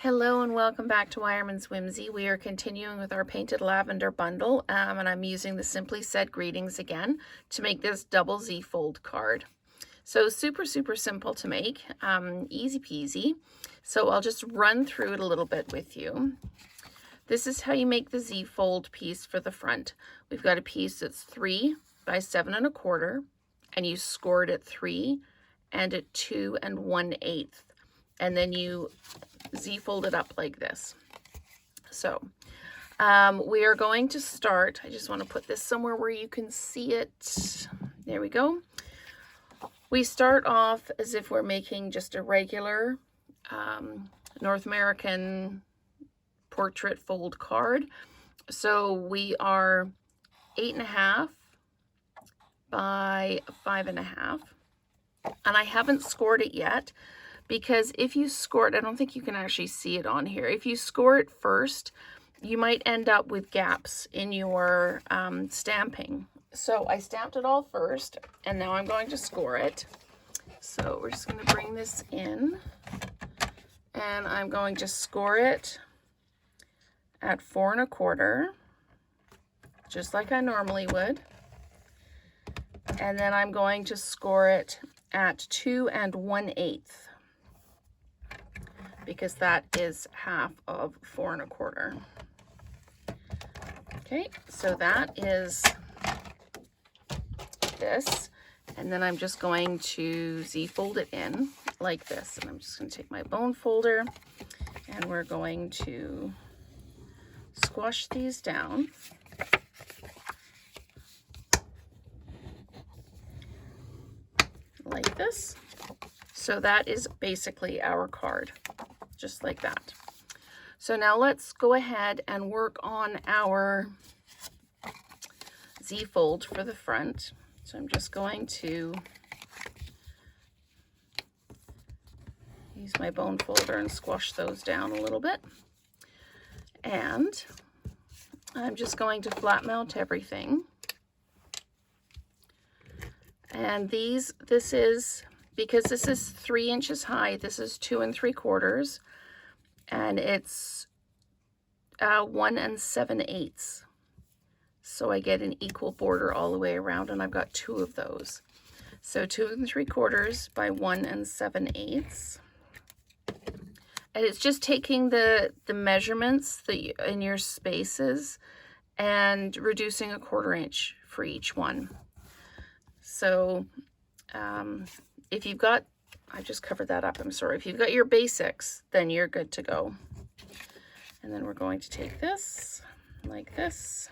Hello and welcome back to Wireman's Whimsy. We are continuing with our Painted Lavender bundle, and I'm using the Simply Said Greetings again to make this double Z fold card. So super simple to make, easy peasy. So I'll just run through it a little bit with you. This is how you make the Z fold piece for the front. We've got a piece that's 3 by 7 1/4, and you score it at 3 and at 2 1/8, and then you Z fold it up like this. So we are going to start. I just want to put this somewhere where you can see it. There we go. We start off as if we're making just a regular North American portrait fold card. So we are 8.5 by 5.5, and I haven't scored it yet, because if you score it, I don't think you can actually see it on here. If you score it first, you might end up with gaps in your stamping. So I stamped it all first, and now I'm going to score it. So we're just going to bring this in, and I'm going to score it at 4 1/4, just like I normally would. And then I'm going to score it at 2 1/8. because that is half of 4 1/4. Okay, so that is this, and then I'm just going to Z fold it in like this, and I'm just going to take my bone folder, and we're going to squash these down. Like this. So that is basically our card. Just like that. So now let's go ahead and work on our Z fold for the front. So I'm just going to use my bone folder and squash those down a little bit. And I'm just going to flat mount everything. And this is, because this is 3 inches high, this is 2 3/4, and it's 1 7/8. So I get an equal border all the way around, and I've got 2 of those. So 2 3/4 by 1 7/8. And it's just taking the measurements in your spaces and reducing 1/4 inch for each one. So if you've got, I just covered that up, I'm sorry. If you've got your basics, then you're good to go. And then we're going to take this like this.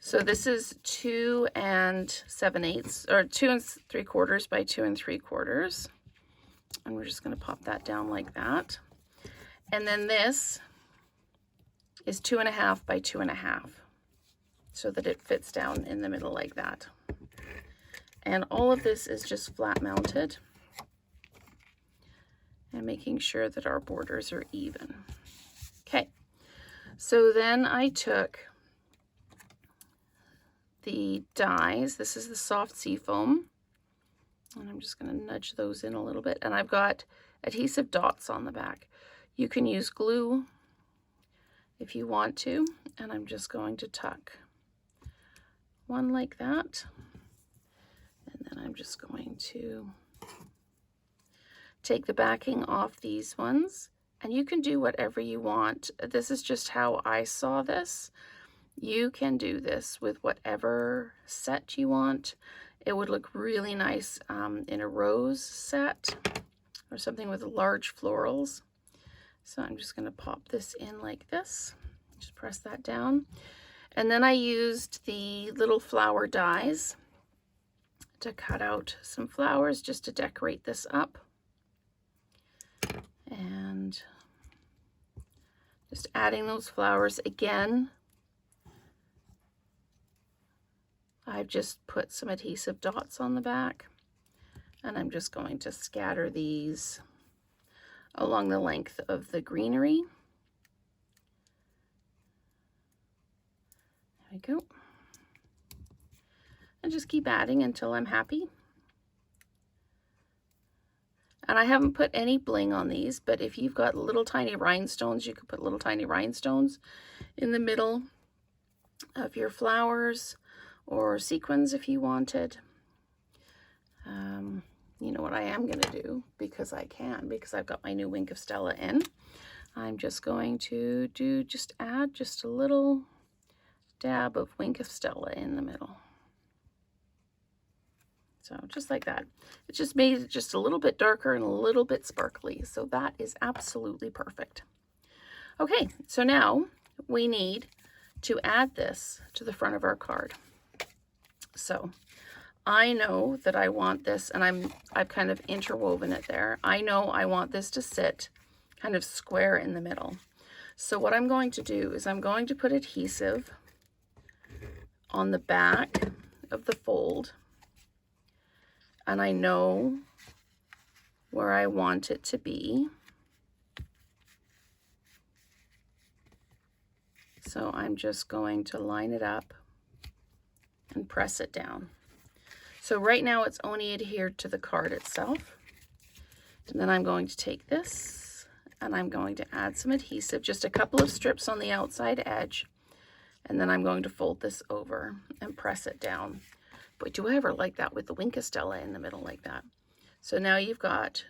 So this is 2 7/8, or 2 3/4 by 2 3/4. And we're just going to pop that down like that. And then this is 2.5 by 2.5, so that it fits down in the middle like that. And all of this is just flat mounted and making sure that our borders are even. Okay, so then I took the dies. This is the soft seafoam, and I'm just going to nudge those in a little bit. And I've got adhesive dots on the back. You can use glue if you want to, and I'm just going to tuck one like that. And then I'm just going to take the backing off these ones, and you can do whatever you want. This is just how I saw this. You can do this with whatever set you want. It would look really nice in a rose set or something with large florals. So I'm just going to pop this in like this. Just press that down. And then I used the little flower dies to cut out some flowers just to decorate this up. And just adding those flowers again. I've just put some adhesive dots on the back, and I'm just going to scatter these along the length of the greenery. There we go. And just keep adding until I'm happy. And I haven't put any bling on these, but if you've got little tiny rhinestones, you could put little tiny rhinestones in the middle of your flowers, or sequins if you wanted. You know what I am going to do, because I can, because I've got my new Wink of Stella in. I'm just going to add just a little dab of Wink of Stella in the middle. So just like that. It just made it just a little bit darker and a little bit sparkly. So that is absolutely perfect. Okay, so now we need to add this to the front of our card. So I know that I want this, and I've kind of interwoven it there. I know I want this to sit kind of square in the middle. So what I'm going to do is I'm going to put adhesive on the back of the fold, and I know where I want it to be. So I'm just going to line it up and press it down. So right now it's only adhered to the card itself. And then I'm going to take this and I'm going to add some adhesive, just a couple of strips on the outside edge. And then I'm going to fold this over and press it down. But do I ever like that with the Wink of Stella in the middle like that? So now you've got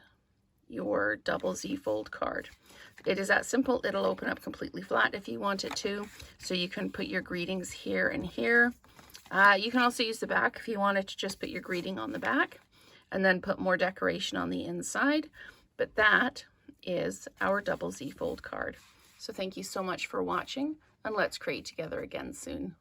your double Z fold card. It is that simple. It'll open up completely flat if you want it to. So you can put your greetings here and here. You can also use the back if you wanted to just put your greeting on the back and then put more decoration on the inside. But that is our double Z fold card. So thank you so much for watching, and let's create together again soon.